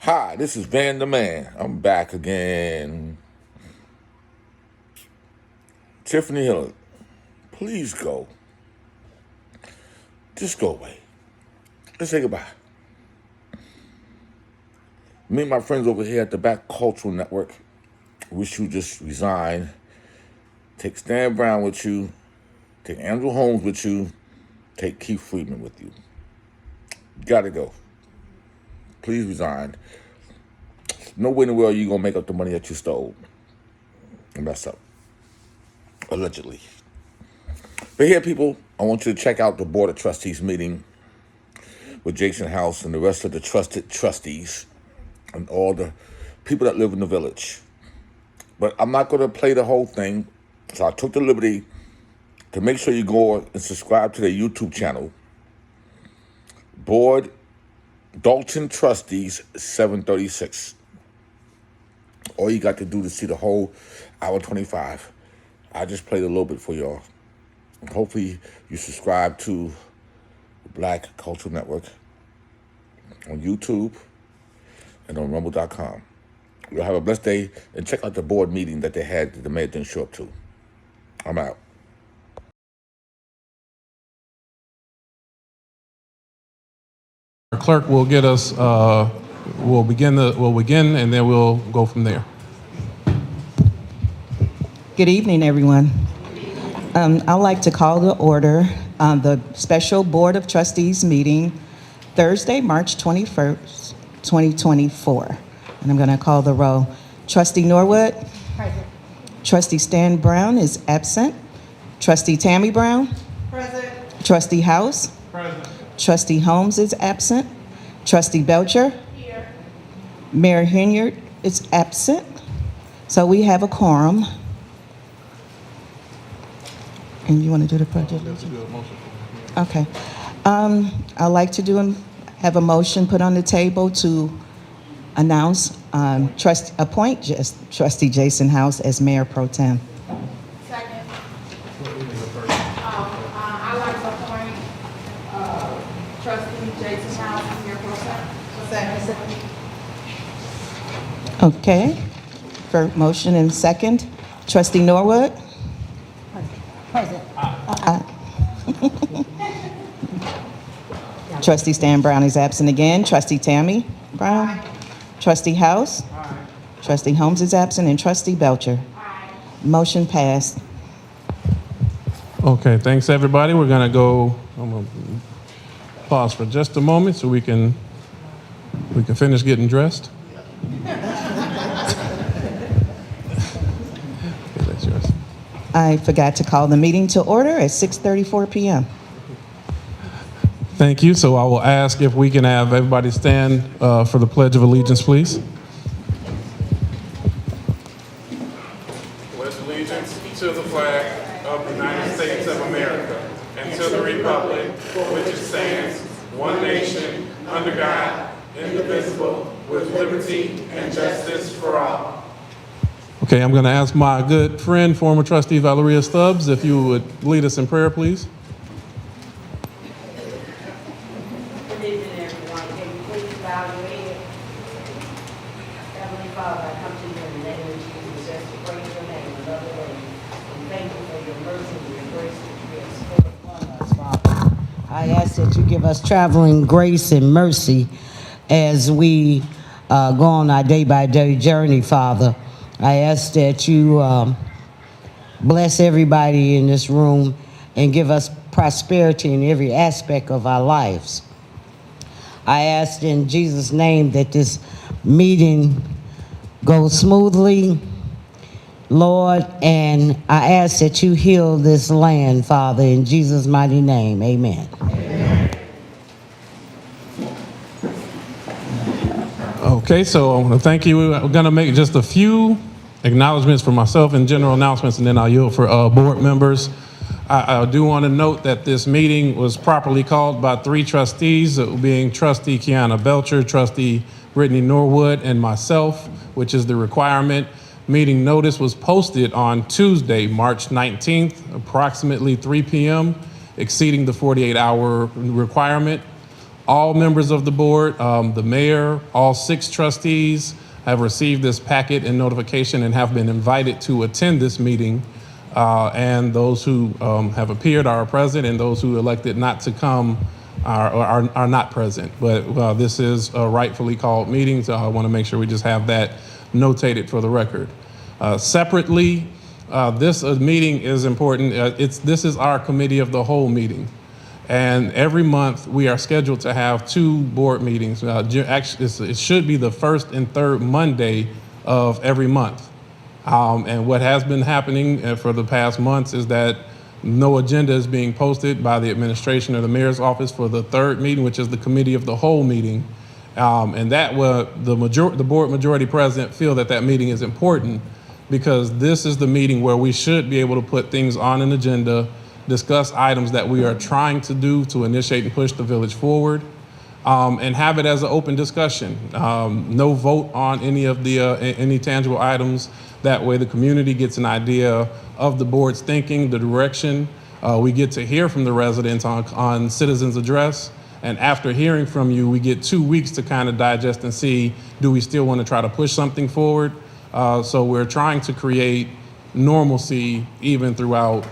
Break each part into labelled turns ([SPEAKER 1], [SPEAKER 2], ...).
[SPEAKER 1] Hi, this is Van the Man. I'm back again. Tiffany Hill, please go. Just go away. Let's say goodbye. Me and my friends over here at the Back Cultural Network wish you just resign. Take Stan Brown with you. Take Andrew Holmes with you. Take Keith Friedman with you. Gotta go. Please resign. No way in the world you gonna make up the money that you stole and mess up. Allegedly. But here, people, I want you to check out the Board of Trustees meeting with Jason House and the rest of the trusted trustees and all the people that live in the village. But I'm not going to play the whole thing, so I took the liberty to make sure you go and subscribe to their YouTube channel, Board Dolton Trustees 736. All you got to do to see the whole hour 25. I just played a little bit for y'all. Hopefully you subscribe to Black Cultural Network on YouTube and on rumble.com. You'll have a blessed day, and check out the board meeting that they had that the mayor didn't show up to. I'm out.
[SPEAKER 2] Our clerk will get us, we'll begin and then we'll go from there.
[SPEAKER 3] Good evening, everyone. I'd like to call to order the special Board of Trustees meeting Thursday, March 21st, 2024. And I'm going to call the roll. Trustee Norwood? Present. Trustee Stan Brown is absent. Trustee Tammy Brown? Present. Trustee House?
[SPEAKER 2] Present.
[SPEAKER 3] Trustee Holmes is absent. Trustee Belcher? Here. Mayor Hinyard is absent. So we have a quorum. And you want to do the pledge of allegiance? Okay. I'd like to have a motion put on the table to announce, appoint Trustee Jason House as Mayor Pro Tem.
[SPEAKER 4] Second. I'd like to appoint Trustee Jason House as Mayor Pro Tem. Second.
[SPEAKER 3] Okay. For motion and second. Trustee Norwood?
[SPEAKER 4] Present.
[SPEAKER 3] Trustee Stan Brown is absent again. Trustee Tammy Brown?
[SPEAKER 4] Aye.
[SPEAKER 3] Trustee House?
[SPEAKER 2] Aye.
[SPEAKER 3] Trustee Holmes is absent, and Trustee Belcher.
[SPEAKER 4] Aye.
[SPEAKER 3] Motion passed.
[SPEAKER 2] Okay, thanks everybody. We're gonna go, I'm gonna pause for just a moment so we can finish getting dressed. Okay, that's yours.
[SPEAKER 3] I forgot to call the meeting to order at 6:34 p.m.
[SPEAKER 2] Thank you. So I will ask if we can have everybody stand for the Pledge of Allegiance, please. Pledge allegiance to the flag of the United States of America and to the republic for which it stands, one nation, under God, indivisible, with liberty and justice for all. Okay, I'm going to ask my good friend, former trustee Valeria Stubbs, if you would lead us in prayer, please.
[SPEAKER 5] Good evening, everyone. Can you please bow your head? Heavenly Father, I come to you in the name of Jesus just to praise your name another day. And thank you for your mercy and your grace that you have stored upon us, Father. I ask that you give us traveling grace and mercy as we go on our day-by-day journey, Father. I ask that you bless everybody in this room and give us prosperity in every aspect of our lives. I ask in Jesus' name that this meeting goes smoothly, Lord, and I ask that you heal this land, Father, in Jesus' mighty name. Amen.
[SPEAKER 2] Okay, so thank you. We're going to make just a few acknowledgments for myself and general announcements, and then I'll yield for board members. I do want to note that this meeting was properly called by 3 trustees, being Trustee Kiana Belcher, Trustee Brittany Norwood, and myself, which is the requirement. Meeting notice was posted on Tuesday, March 19th, approximately 3 p.m., exceeding the 48-hour requirement. All members of the board, the mayor, all 6 trustees have received this packet and notification and have been invited to attend this meeting. And those who have appeared are present, and those who elected not to come are not present. But this is a rightfully called meeting, so I want to make sure we just have that notated for the record. Separately, this meeting is important. This is our committee of the whole meeting. And every month we are scheduled to have 2 board meetings. Actually, it should be the first and third Monday of every month. And what has been happening for the past months is that no agenda is being posted by the administration or the mayor's office for the third meeting, which is the committee of the whole meeting. And that the board majority president feel that meeting is important because this is the meeting where we should be able to put things on an agenda, discuss items that we are trying to do to initiate and push the village forward, and have it as an open discussion. No vote on any of the any tangible items. That way the community gets an idea of the board's thinking, the direction. We get to hear from the residents on citizens' address. And after hearing from you, we get 2 weeks to kind of digest and see, do we still want to try to push something forward? So we're trying to create normalcy even throughout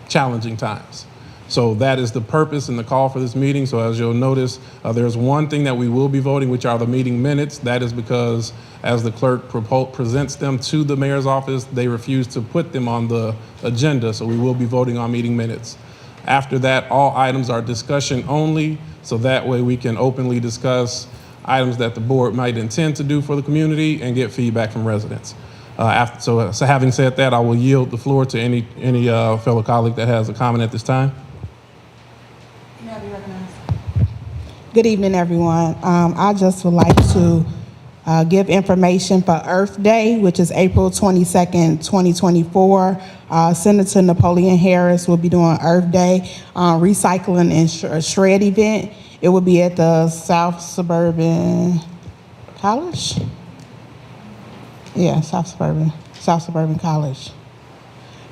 [SPEAKER 2] challenging times. So that is the purpose and the call for this meeting. So as you'll notice, there's one thing that we will be voting, which are the meeting minutes. That is because as the clerk presents them to the mayor's office, they refuse to put them on the agenda. So we will be voting on meeting minutes. After that, all items are discussion only. So that way we can openly discuss items that the board might intend to do for the community and get feedback from residents. So having said that, I will yield the floor to any fellow colleague that has a comment at this time.
[SPEAKER 4] Good evening, everyone. I just would like to give information for Earth Day, which is April 22nd, 2024. Senator Napoleon Harris will be doing Earth Day recycling and shred event. It will be at the South Suburban College. Yeah, South Suburban College.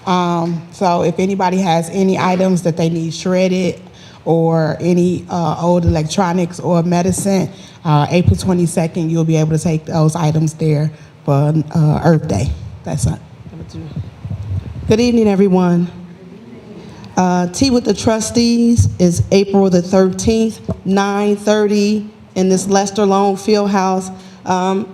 [SPEAKER 4] So if anybody has any items that they need shredded or any old electronics or medicine, April 22nd, you'll be able to take those items there for Earth Day. That's it.
[SPEAKER 6] Good evening, everyone. Tea with the Trustees is April the 13th, 9:30 in this Lester Long Fieldhouse.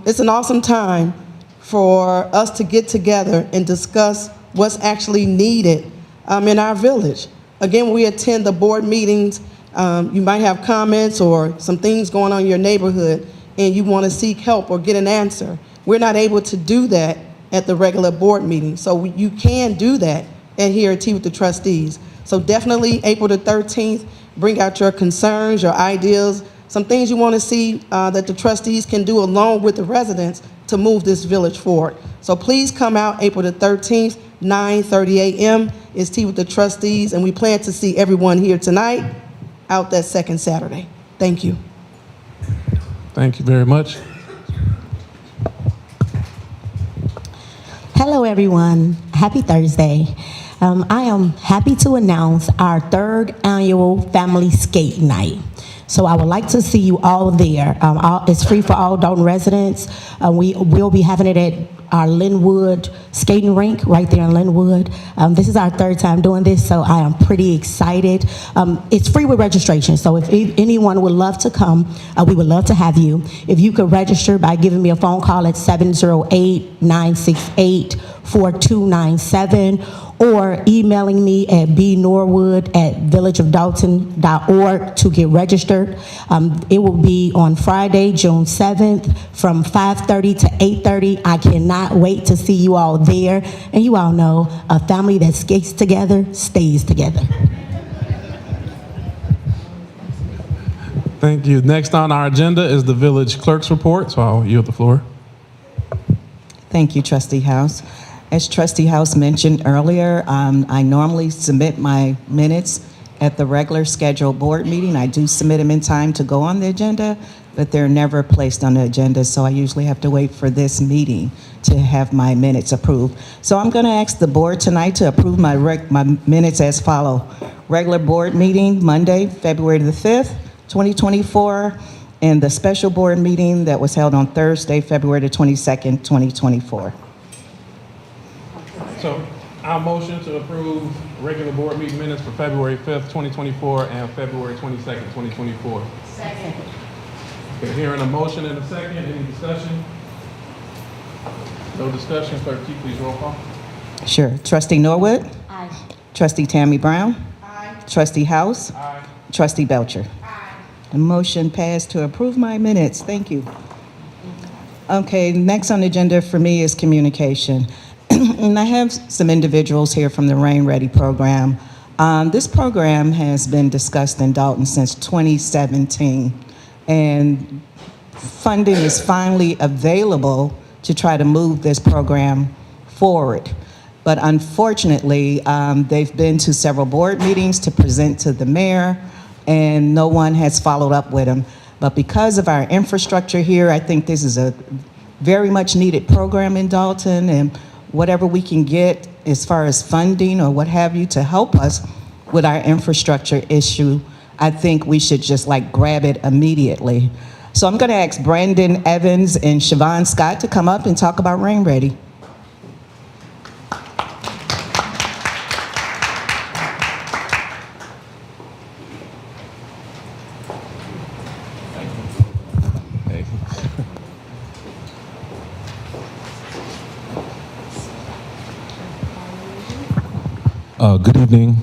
[SPEAKER 6] It's an awesome time for us to get together and discuss what's actually needed in our village. Again, when we attend the board meetings, you might have comments or some things going on in your neighborhood and you want to seek help or get an answer. We're not able to do that at the regular board meeting. So you can do that here at Tea with the Trustees. So definitely April the 13th, bring out your concerns, your ideas, some things you want to see that the trustees can do along with the residents to move this village forward. So please come out April the 13th, 9:30 a.m. is Tea with the Trustees, and we plan to see everyone here tonight out that second Saturday. Thank you.
[SPEAKER 2] Thank you very much.
[SPEAKER 7] Hello, everyone. Happy Thursday. I am happy to announce our 3rd annual Family Skate Night. So I would like to see you all there. It's free for all Dolton residents. We will be having it at our Linwood skating rink right there in Linwood. This is our 3rd time doing this, so I am pretty excited. It's free with registration, so if anyone would love to come, we would love to have you. If you could register by giving me a phone call at 708-968-4297 or emailing me at bnorwood@villageofdolton.org to get registered. It will be on Friday, June 7th from 5:30 to 8:30. I cannot wait to see you all there. And you all know, a family that skates together stays together.
[SPEAKER 2] Thank you. Next on our agenda is the village clerk's report, so I'll yield the floor.
[SPEAKER 3] Thank you, Trustee House. As Trustee House mentioned earlier, I normally submit my minutes at the regular scheduled board meeting. I do submit them in time to go on the agenda, but they're never placed on the agenda, so I usually have to wait for this meeting to have my minutes approved. So I'm going to ask the board tonight to approve my minutes as follow. Regular board meeting, Monday, February the 5th. 2024, and the special board meeting that was held on Thursday, February the 22nd, 2024.
[SPEAKER 2] So I'll motion to approve regular board meeting minutes for February 5th, 2024 and February 22nd, 2024.
[SPEAKER 5] Second.
[SPEAKER 2] Okay, hearing a motion and a second, any discussion? No discussion, clerk, can you please roll call?
[SPEAKER 3] Sure. Trustee Norwood?
[SPEAKER 5] Aye.
[SPEAKER 3] Trustee Tammy Brown? Aye. Trustee House?
[SPEAKER 2] Aye.
[SPEAKER 3] Trustee Belcher? Aye. The motion passed to approve my minutes. Thank you. Okay, next on the agenda for me is communication. And I have some individuals here from the Rain Ready program. This program has been discussed in Dolton since 2017, and funding is finally available to try to move this program forward. But unfortunately, they've been to several board meetings to present to the mayor, and no one has followed up with them. But because of our infrastructure here, I think this is a very much needed program in Dolton, and whatever we can get as far as funding or what have you to help us with our infrastructure issue, I think we should just like grab it immediately. So I'm gonna ask Brandon Evans and Siobhan Scott to come up and talk about Rain Ready.
[SPEAKER 8] Good evening,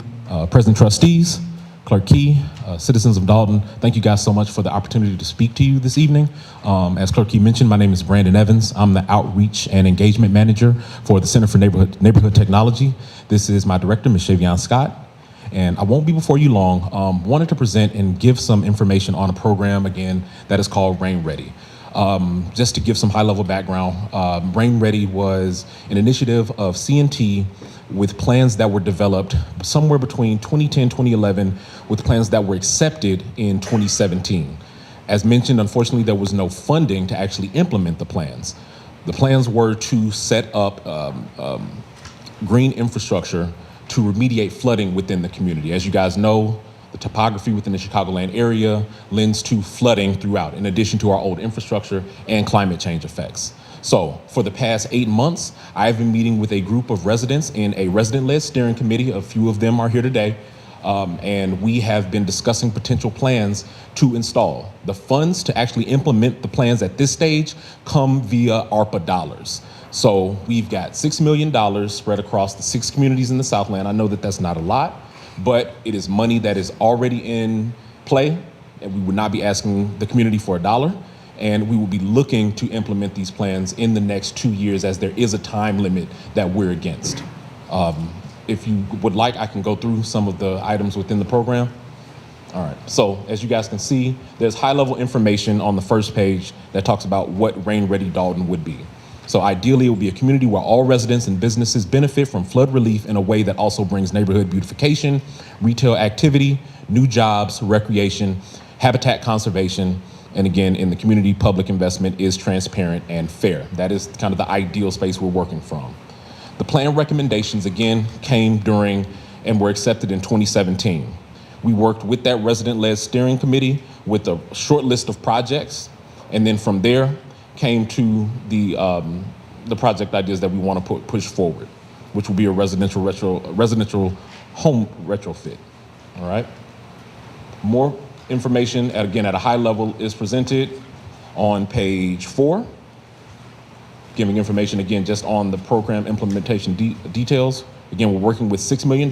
[SPEAKER 8] President Trustees, Clerk Key, citizens of Dolton. Thank you guys so much for the opportunity to speak to you this evening. As Clerk Key mentioned, my name is Brandon Evans. I'm the Outreach and Engagement Manager for the Center for Neighborhood Technology. This is my director, Ms. Siobhan Scott. And I won't be before you long. Wanted to present and give some information on a program, again, that is called Rain Ready. Just to give some high-level background, Rain Ready was an initiative of CNT with plans that were developed somewhere between 2010, 2011, with plans that were accepted in 2017. As mentioned, unfortunately, there was no funding to actually implement the plans. The plans were to set up green infrastructure to remediate flooding within the community. As you guys know, the topography within the Chicagoland area lends to flooding throughout, in addition to our old infrastructure and climate change effects. So for the past 8 months, I've been meeting with a group of residents in a resident-led steering committee. A few of them are here today. And we have been discussing potential plans to install. The funds to actually implement the plans at this stage come via ARPA dollars. So we've got $6 million spread across the 6 communities in the Southland. I know that that's not a lot, but it is money that is already in play, and we would not be asking the community for a dollar. And we will be looking to implement these plans in the next 2 years, as there is a time limit that we're against. If you would like, I can go through some of the items within the program. All right, so as you guys can see, there's high-level information on the first page that talks about what Rain Ready Dolton would be. So ideally, it will be a community where all residents and businesses benefit from flood relief in a way that also brings neighborhood beautification, retail activity, new jobs, recreation, habitat conservation, and again, in the community, public investment is transparent and fair. That is kind of the ideal space we're working from. The plan recommendations, again, came during and were accepted in 2017. We worked with that resident-led steering committee with a short list of projects, and then from there came to the project ideas that we want to push forward, which will be a residential home retrofit. All right. More information, again, at a high level is presented on page 4, giving information, again, just on the program implementation details. Again, we're working with $6 million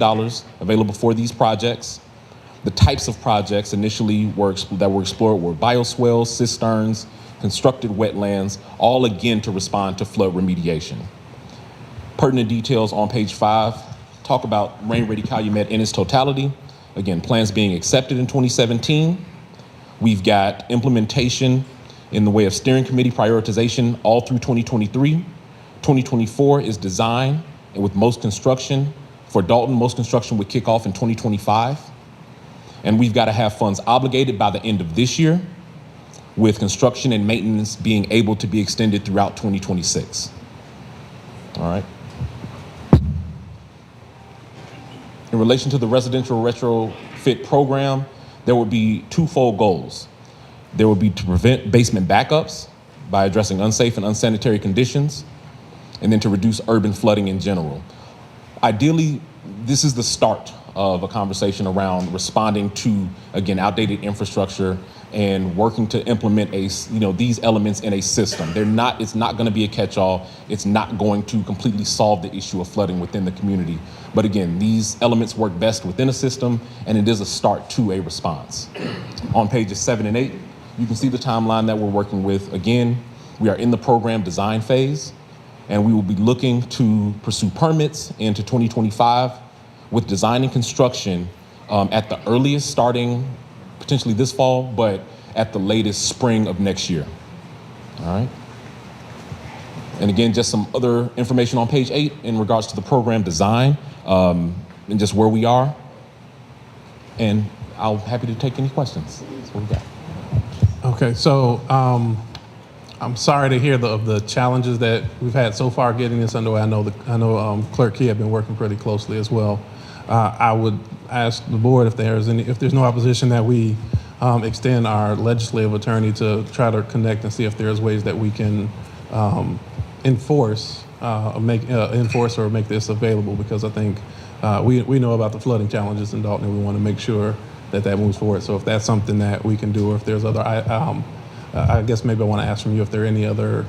[SPEAKER 8] available for these projects. The types of projects initially that were explored were bioswales, cisterns, constructed wetlands, all again to respond to flood remediation. Pertinent details on page 5 talk about Rain Ready Calumet in its totality. Again, plans being accepted in 2017. We've got implementation in the way of steering committee prioritization all through 2023. 2024 is design, and with most construction, for Dolton, most construction would kick off in 2025. And we've got to have funds obligated by the end of this year, with construction and maintenance being able to be extended throughout 2026. All right. In relation to the residential retrofit program, there would be twofold goals. There would be to prevent basement backups by addressing unsafe and unsanitary conditions, and then to reduce urban flooding in general. Ideally, this is the start of a conversation around responding to, again, outdated infrastructure and working to implement these elements in a system. It's not gonna be a catch-all. It's not going to completely solve the issue of flooding within the community. But again, these elements work best within a system, and it is a start to a response. On pages 7 and 8, you can see the timeline that we're working with. Again, we are in the program design phase, and we will be looking to pursue permits into 2025 with design and construction at the earliest starting potentially this fall, but at the latest spring of next year. All right. And again, just some other information on page 8 in regards to the program design and just where we are. And I'm happy to take any questions. That's what we got.
[SPEAKER 2] Okay, so I'm sorry to hear of the challenges that we've had so far getting this underway. I know Clerk Key have been working pretty closely as well. I would ask the board if there's no opposition that we extend our legislative attorney to try to connect and see if there's ways that we can enforce or make this available, because I think we know about the flooding challenges in Dolton, and we want to make sure that moves forward. So if that's something that we can do, or if there's other, I guess maybe I want to ask from you if there are any other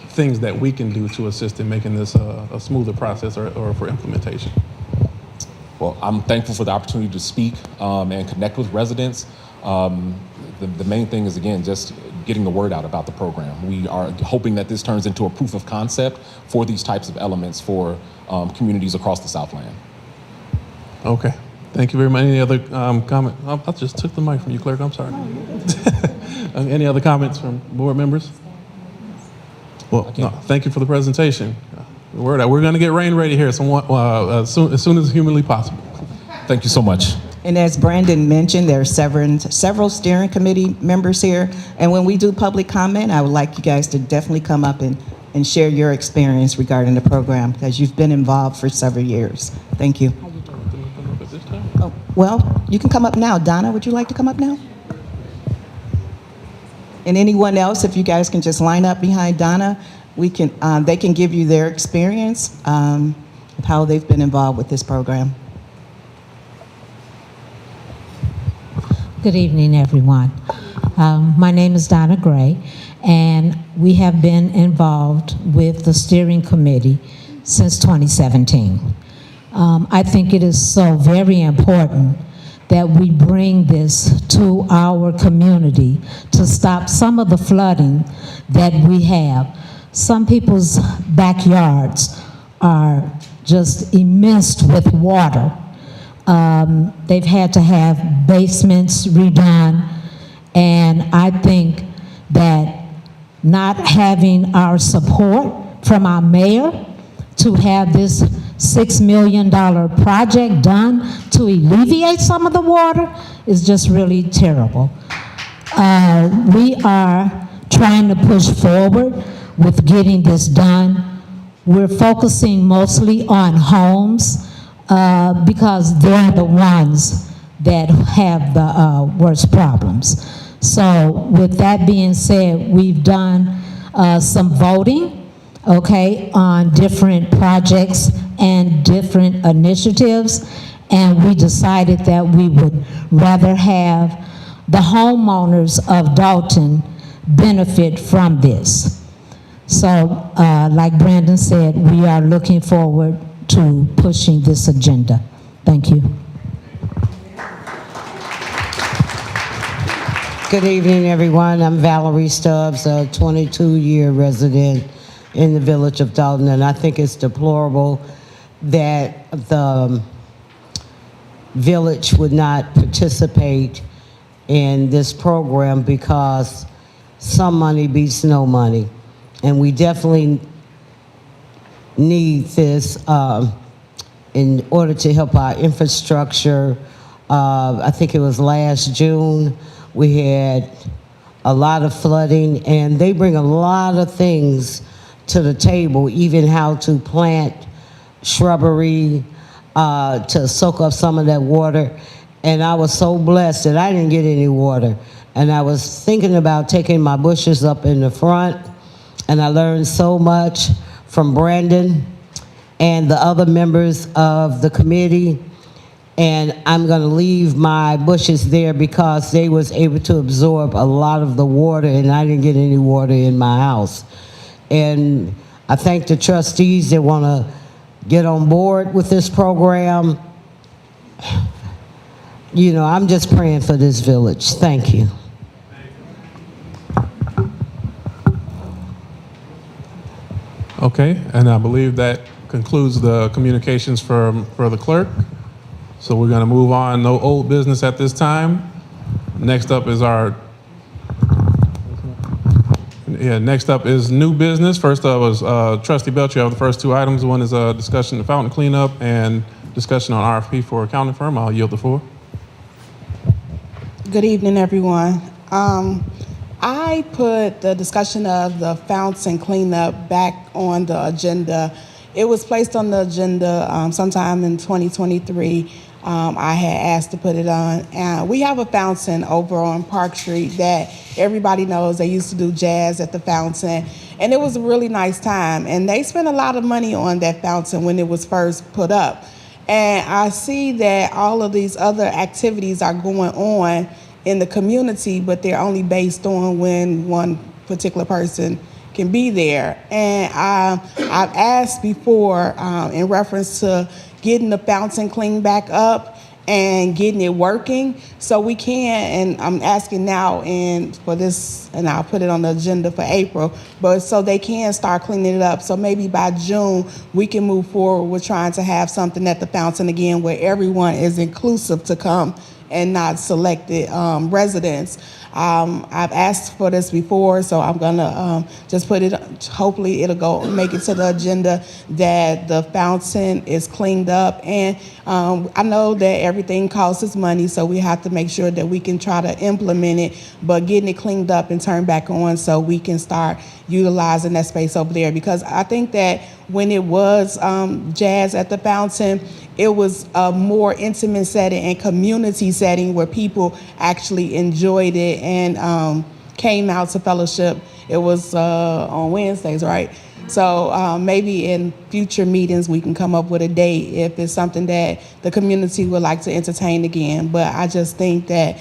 [SPEAKER 2] things that we can do to assist in making this a smoother process or for implementation.
[SPEAKER 8] Well, I'm thankful for the opportunity to speak and connect with residents. The main thing is, again, just getting the word out about the program. We are hoping that this turns into a proof of concept for these types of elements for communities across the Southland.
[SPEAKER 2] Okay. Thank you very much. Any other comment? I just took the mic from you, Clerk. I'm sorry. Any other comments from board members? Well, no, thank you for the presentation. We're going to get rain ready here as soon as humanly possible.
[SPEAKER 8] Thank you so much.
[SPEAKER 3] And as Brandon mentioned, there are several steering committee members here. And when we do public comment, I would like you guys to definitely come up and share your experience regarding the program, because you've been involved for several years. Thank you. Oh, well, you can come up now. Donna, would you like to come up now? And anyone else, if you guys can just line up behind Donna, they can give you their experience of how they've been involved with this program.
[SPEAKER 9] Good evening, everyone. My name is Donna Gray, and we have been involved with the steering committee since 2017. I think it is so very important that we bring this to our community to stop some of the flooding that we have. Some people's backyards are just immersed with water. They've had to have basements redone, and I think that not having our support from our mayor to have this $6 million project done to alleviate some of the water is just really terrible. We are trying to push forward with getting this done. We're focusing mostly on homes because they're the ones that have the worst problems. So with that being said, we've done some voting, okay, on different projects and different initiatives, and we decided that we would rather have the homeowners of Dolton benefit from this. So, like Brandon said, we are looking forward to pushing this agenda. Thank you.
[SPEAKER 5] Good evening, everyone. I'm Valerie Stubbs, a 22-year resident in the village of Dolton, and I think it's deplorable that the village would not participate in this program because some money beats no money. And we definitely need this in order to help our infrastructure. I think it was last June, we had a lot of flooding, and they bring a lot of things to the table, even how to plant shrubbery to soak up some of that water. and I was so blessed that I didn't get any water. And I was thinking about taking my bushes up in the front, and I learned so much from Brandon and the other members of the committee. And I'm gonna leave my bushes there because they was able to absorb a lot of the water, and I didn't get any water in my house. And I thank the trustees that wanna get on board with this program. You know, I'm just praying for this village. Thank you.
[SPEAKER 2] Okay, and I believe that concludes the communications for the clerk. So we're gonna move on. No old business at this time. Next up is next up is new business. First up is Trustee Belcher. You have the first two items. One is a discussion of fountain cleanup and discussion on RFP for accounting firm. I'll yield the floor.
[SPEAKER 4] Good evening, everyone. I put the discussion of the fountain cleanup back on the agenda. It was placed on the agenda sometime in 2023. I had asked to put it on. We have a fountain over on Park Street that everybody knows. They used to do jazz at the fountain, and it was a really nice time. And they spent a lot of money on that fountain when it was first put up. And I see that all of these other activities are going on in the community, but they're only based on when one particular person can be there. And I've asked before in reference to getting the fountain cleaned back up and getting it working so we can, and I'm asking now and for this, and I'll put it on the agenda for April, but so they can start cleaning it up. So maybe by June, we can move forward with trying to have something at the fountain again where everyone is inclusive to come and not selected residents. I've asked for this before, so I'm gonna just put it, hopefully it'll go, make it to the agenda that the fountain is cleaned up. And I know that everything costs money, so we have to make sure that we can try to implement it, but getting it cleaned up and turned back on so we can start utilizing that space over there. Because I think that when it was jazz at the fountain, it was a more intimate setting and community setting where people actually enjoyed it and came out to fellowship. It was on Wednesdays, right? So maybe in future meetings we can come up with a date if it's something that the community would like to entertain again. But I just think that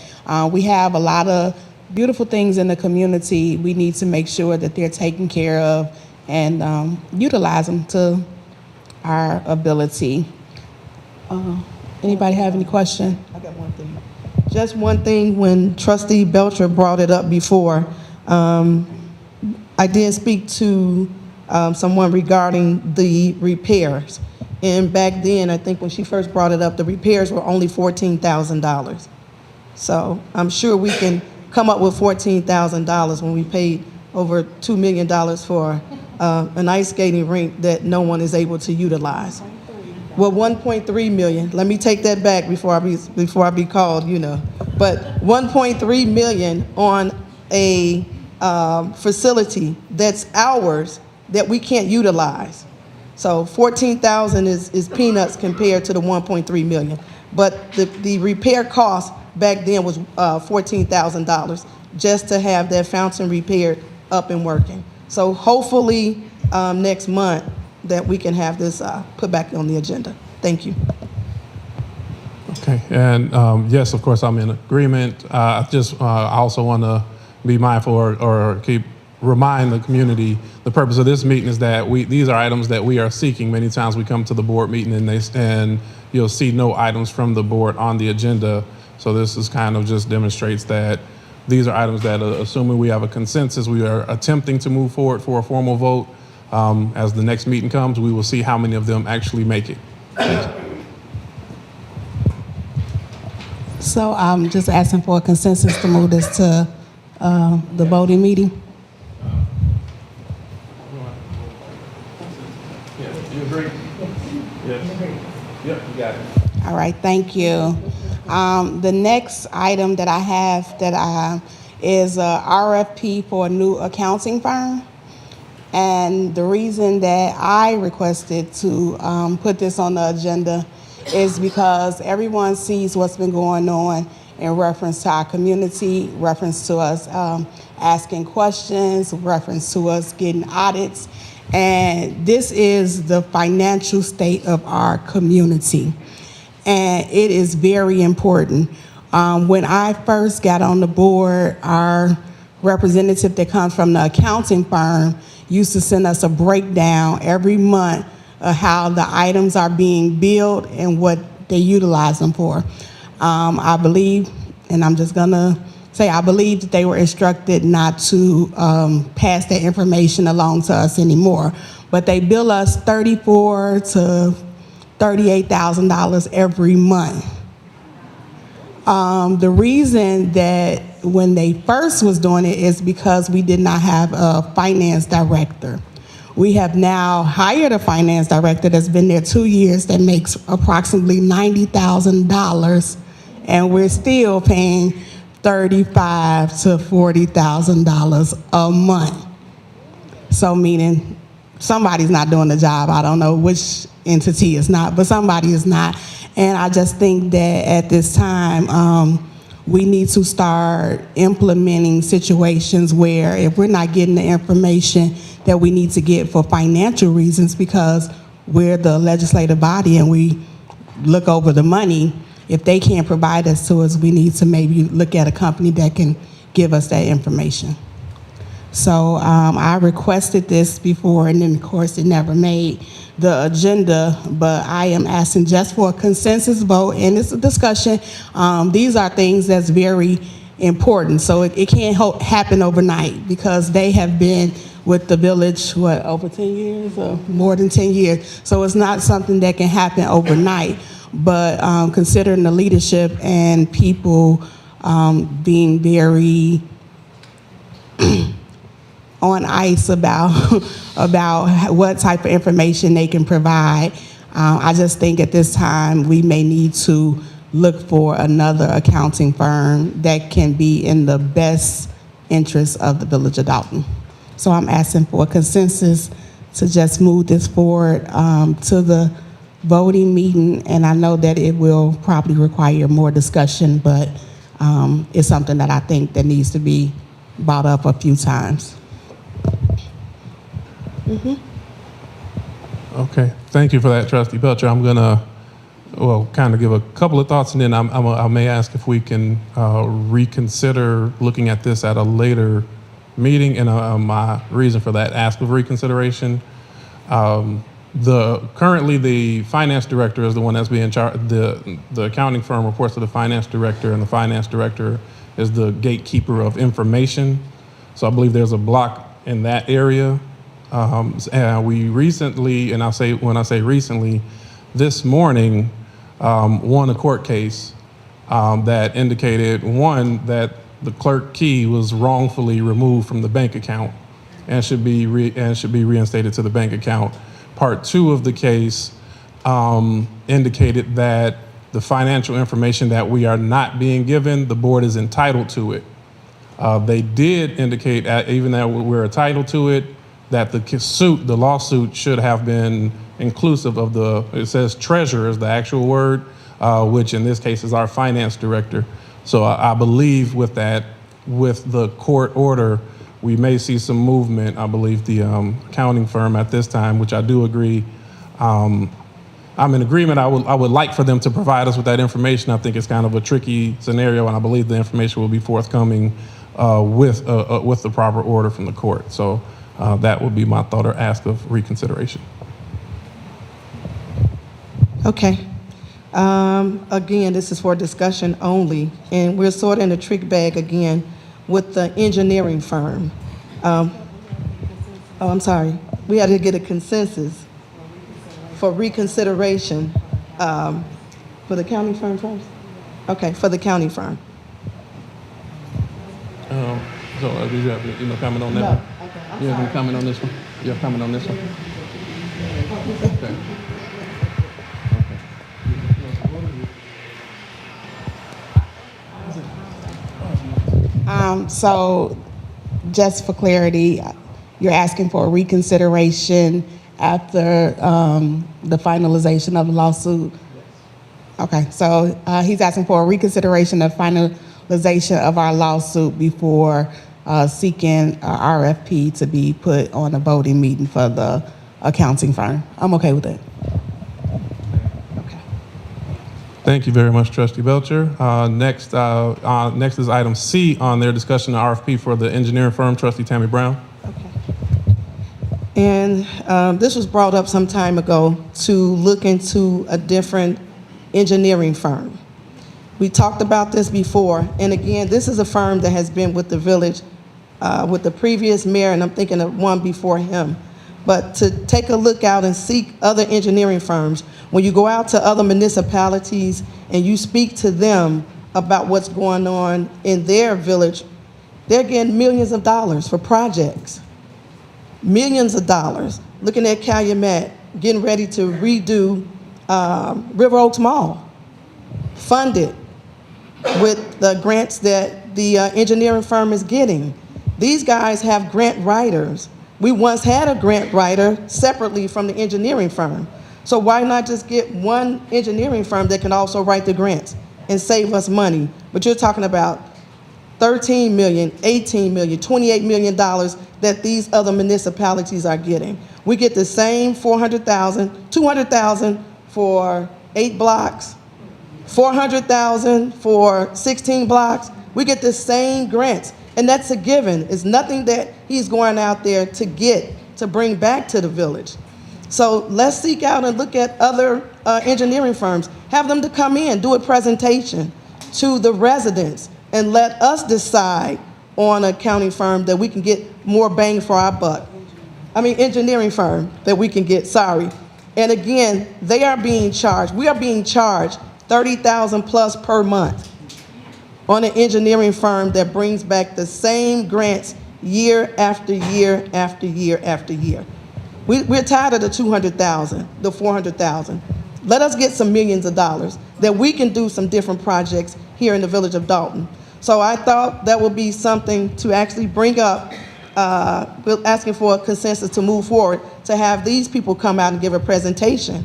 [SPEAKER 4] we have a lot of beautiful things in the community. We need to make sure that they're taken care of and utilize them to our ability. Anybody have any question?
[SPEAKER 6] I got one thing. Just one thing, when Trustee Belcher brought it up before, I did speak to someone regarding the repairs. And back then, I think when she first brought it up, the repairs were only $14,000. So I'm sure we can come up with $14,000 when we paid over $2 million for an ice skating rink that no one is able to utilize. Well, 1.3 million. Let me take that back before I be called, you know. But 1.3 million on a facility that's ours that we can't utilize. So 14,000 is peanuts compared to the 1.3 million. But the repair cost back then was $14,000 just to have that fountain repaired up and working. So hopefully next month that we can have this put back on the agenda. Thank you.
[SPEAKER 2] Okay, and yes, of course, I'm in agreement. I also want to be mindful or remind the community, the purpose of this meeting is that these are items that we are seeking. Many times we come to the board meeting and you'll see no items from the board on the agenda. So this is kind of just demonstrates that these are items that, assuming we have a consensus, we are attempting to move forward for a formal vote. As the next meeting comes, we will see how many of them actually make it.
[SPEAKER 4] So I'm just asking for a consensus to move this to the voting meeting.
[SPEAKER 2] You agree? Yes. Yep, you got it.
[SPEAKER 4] All right, thank you. The next item that I have is a RFP for a new accounting firm. And the reason that I requested to put this on the agenda is because everyone sees what's been going on in reference to our community, reference to us asking questions, reference to us getting audits. And this is the financial state of our community. And it is very important. When I first got on the board, our representative that comes from the accounting firm used to send us a breakdown every month of how the items are being billed and what they utilize them for. I believe, and I'm just gonna say, I believe that they were instructed not to pass that information along to us anymore. But they bill us $34,000 to $38,000 every month. The reason that when they first was doing it is because we did not have a finance director. We have now hired a finance director that's been there 2 years that makes approximately $90,000, and we're still paying $35,000 to $40,000 a month. So meaning somebody's not doing the job. I don't know which entity is not, but somebody is not. And I just think that at this time, we need to start implementing situations where if we're not getting the information that we need to get for financial reasons, because we're the legislative body and we look over the money, if they can't provide us to us, we need to maybe look at a company that can give us that information. So I requested this before, and then of course it never made the agenda, but I am asking just for a consensus vote, and it's a discussion. These are things that's very important, so it can't happen overnight, because they have been with the village, what, over 10 years or more than 10 years. So it's not something that can happen overnight, but considering the leadership and people being very on ice about what type of information they can provide, I just think at this time we may need to look for another accounting firm that can be in the best interest of the village of Dolton. So I'm asking for a consensus to just move this forward to the voting meeting, and I know that it will probably require more discussion, but it's something that I think that needs to be brought up a few times.
[SPEAKER 2] Okay, thank you for that, Trustee Belcher. I'm gonna, kind of give a couple of thoughts, and then I may ask if we can reconsider looking at this at a later meeting, and my reason for that ask of reconsideration. Currently the finance director is the one that's being charged. The accounting firm reports to the finance director, and the finance director is the gatekeeper of information. So I believe there's a block in that area. And we recently, and when I say recently, this morning, won a court case that indicated, one, that the clerk key was wrongfully removed from the bank account and should be reinstated to the bank account. Part two of the case indicated that the financial information that we are not being given, the board is entitled to it. They did indicate, even that we're entitled to it, that the lawsuit should have been inclusive of it says treasurer is the actual word, which in this case is our finance director. So I believe with the court order, we may see some movement. I believe the accounting firm at this time, which I do agree, I'm in agreement. I would like for them to provide us with that information. I think it's kind of a tricky scenario, and I believe the information will be forthcoming with the proper order from the court. So that would be my thought or ask of reconsideration.
[SPEAKER 6] Okay. Again, this is for discussion only, and we're sort of in a trick bag again with the engineering firm. I'm sorry. We had to get a consensus for reconsideration for the county firm first? Okay, for the county firm.
[SPEAKER 2] So do you have any comment on that?
[SPEAKER 6] No.
[SPEAKER 2] one?
[SPEAKER 6] Okay,
[SPEAKER 2] You have any comment on this one? You have comment on this one? Okay.
[SPEAKER 4] So just for clarity, you're asking for a reconsideration after the finalization of the lawsuit? Okay, so he's asking for a reconsideration of finalization of our lawsuit before seeking RFP to be put on a voting meeting for the accounting firm. I'm okay with that. Okay.
[SPEAKER 2] Thank you very much, Trustee Belcher. Next is item C on their discussion of RFP for the engineering firm, Trustee Tammy Brown.
[SPEAKER 6] And this was brought up some time ago to look into a different engineering firm. We talked about this before, and again, this is a firm that has been with the village, with the previous mayor, and I'm thinking of one before him. But to take a look out and seek other engineering firms, when you go out to other municipalities and you speak to them about what's going on in their village, they're getting millions of dollars for projects. Millions of dollars. Looking at Calumet, getting ready to redo River Oaks Mall, funded with the grants that the engineering firm is getting. These guys have grant writers. We once had a grant writer separately from the engineering firm. So why not just get one engineering firm that can also write the grants and save us money? But you're talking about $13 million, $18 million, $28 million that these other municipalities are getting. We get the same $400,000, $200,000 for 8 blocks, $400,000 for 16 blocks. We get the same grants, and that's a given. It's nothing that he's going out there to get, to bring back to the village. So let's seek out and look at other engineering firms, have them to come in, do a presentation to the residents, and let us decide on a accounting firm that we can get more bang for our buck. Engineering firm that we can get, sorry. And again, they are being charged, we are being charged $30,000 plus per month on an engineering firm that brings back the same grants year after year after year after year. We're tired of the $200,000, the $400,000. Let us get some millions of dollars that we can do some different projects here in the village of Dolton. So I thought that would be something to actually bring up. We're asking for a consensus to move forward, to have these people come out and give a presentation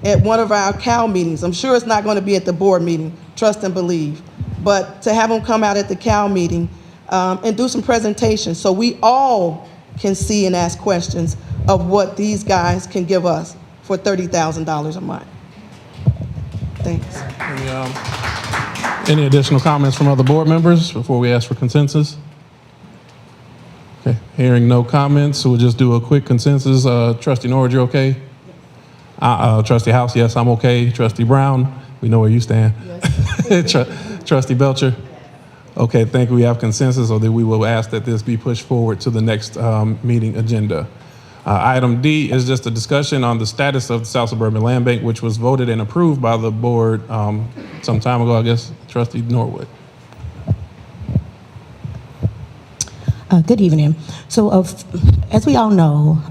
[SPEAKER 6] at one of our CAL meetings. I'm sure it's not going to be at the board meeting, trust and believe, but to have them come out at the CAL meeting and do some presentations so we all can see and ask questions of what these guys can give us for $30,000 a month. Thanks.
[SPEAKER 2] Any additional comments from other board members before we ask for consensus? Okay, hearing no comments, so we'll just do a quick consensus. Trustee Norwood, you okay? Trustee House, yes, I'm okay. Trustee Brown, we know where you stand. Yes. Trustee Belcher? Okay, thank you. We have consensus, so that we will ask that this be pushed forward to the next meeting agenda. Item D is just a discussion on the status of the South Suburban Land Bank, which was voted and approved by the board some time ago, I guess. Trustee Norwood.
[SPEAKER 7] Good evening. So as we all know,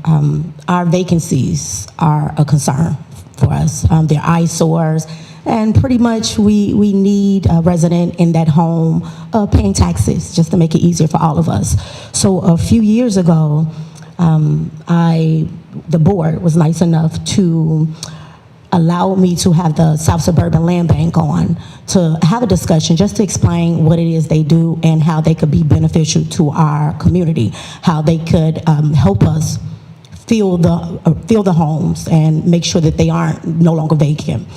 [SPEAKER 7] our vacancies are a concern for us. They're eyesores, and pretty much we need a resident in that home paying taxes just to make it easier for all of us. So a few years ago, the board was nice enough to allow me to have the South Suburban Land Bank on to have a discussion just to explain what it is they do and how they could be beneficial to our community, how they could help us fill the homes and make sure that they aren't no longer vacant.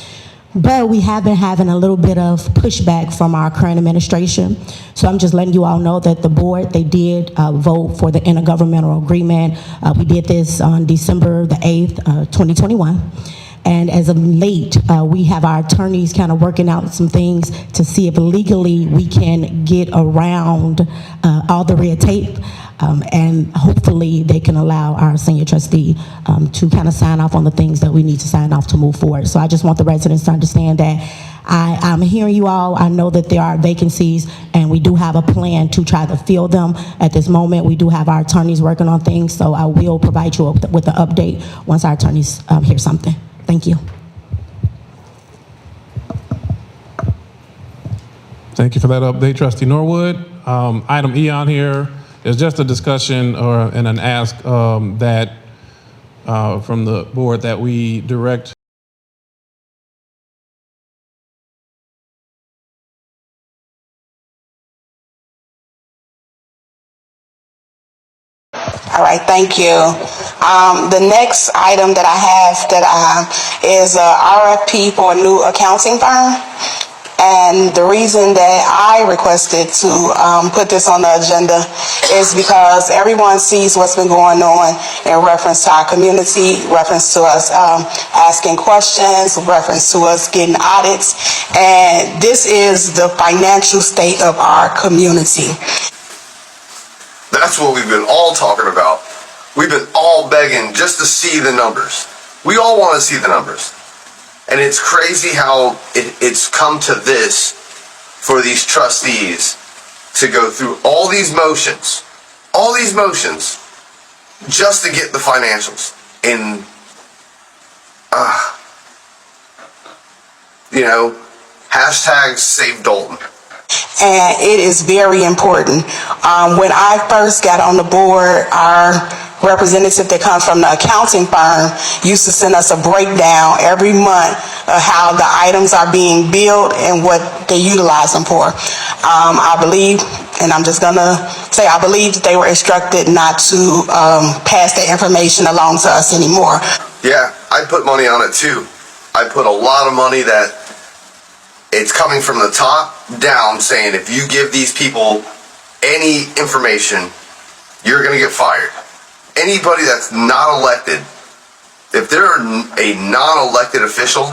[SPEAKER 7] But we have been having a little bit of pushback from our current administration. So I'm just letting you all know that the board, they did vote for the intergovernmental agreement. We did this on December the 8th, 2021. And as of late, we have our attorneys kind of working out some things to see if legally we can get around all the red tape. And hopefully they can allow our senior trustee to kind of sign off on the things that we need to sign off to move forward. So I just want the residents to understand that I'm hearing you all. I know that there are vacancies, and we do have a plan to try to fill them. At this moment, we do have our attorneys working on things, so I will provide you with an update once our attorneys hear something. Thank you.
[SPEAKER 2] Thank you for that update, Trustee Norwood. Item E on here is just a discussion and an ask that from the board that we direct
[SPEAKER 4] All right, thank you. The next item that I have is a RFP for a new accounting firm. And the reason that I requested to put this on the agenda is because everyone sees what's been going on in reference to our community, reference to us asking questions, reference to us getting audits. And this is the financial state of our community.
[SPEAKER 10] That's what we've been all talking about. We've been all begging just to see the numbers. We all want to see the numbers. And it's crazy how it's come to this for these trustees to go through all these motions just to get the financials. And, hashtag save Dolton.
[SPEAKER 4] And it is very important. When I first got on the board, our representative that comes from the accounting firm used to send us a breakdown every month of how the items are being billed and what they utilize them for. I believe, and I'm just gonna say, I believe that they were instructed not to pass that information along to us anymore.
[SPEAKER 10] Yeah, I put money on it too. I put a lot of money that it's coming from the top down saying if you give these people any information, you're gonna get fired. Anybody that's not elected, if they're a non-elected official,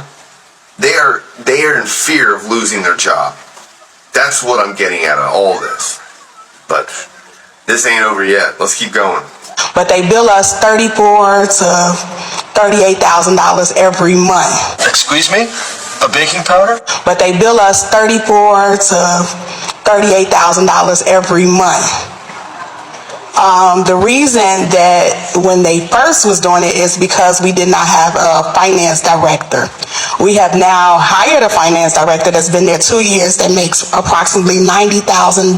[SPEAKER 10] they are in fear of losing their job. That's what I'm getting at all this. But this ain't over yet. Let's keep going.
[SPEAKER 4] But they bill us $34,000 to $38,000 every month.
[SPEAKER 10] Excuse me? A baking powder?
[SPEAKER 4] But they bill us $34,000 to $38,000 every month. The reason that when they first was doing it is because we did not have a finance director. We have now hired a finance director that's been there 2 years that makes approximately $90,000.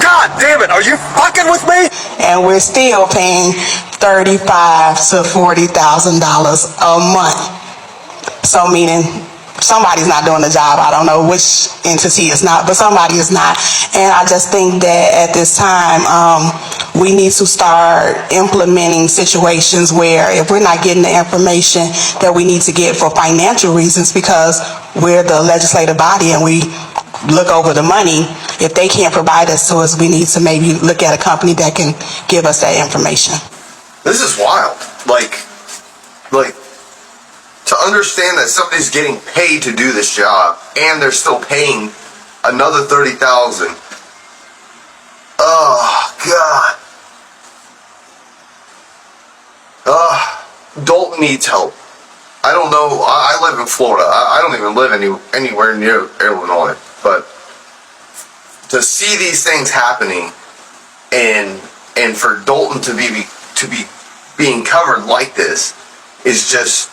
[SPEAKER 10] God damn it, are you fucking with me?
[SPEAKER 4] And we're still paying $35,000 to $40,000 a month. So meaning somebody's not doing the job. I don't know which entity is not, but somebody is not. And I just think that at this time, we need to start implementing situations where if we're not getting the information that we need to get for financial reasons, because we're the legislative body and we look over the money, if they can't provide us to us, we need to maybe look at a company that can give us that information.
[SPEAKER 10] This is wild. Like, to understand that somebody's getting paid to do this job and they're still paying another $30,000. Oh, God. Dolton needs help. I don't know. I live in Florida. I don't even live anywhere near Illinois. But to see these things happening and for Dolton to be being covered like this is just,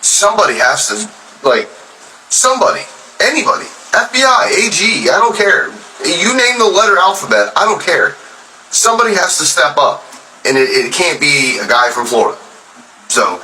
[SPEAKER 10] somebody has to, anybody, FBI, AG, I don't care. You name the letter alphabet, I don't care. Somebody has to step up, and it can't be a guy from Florida. So,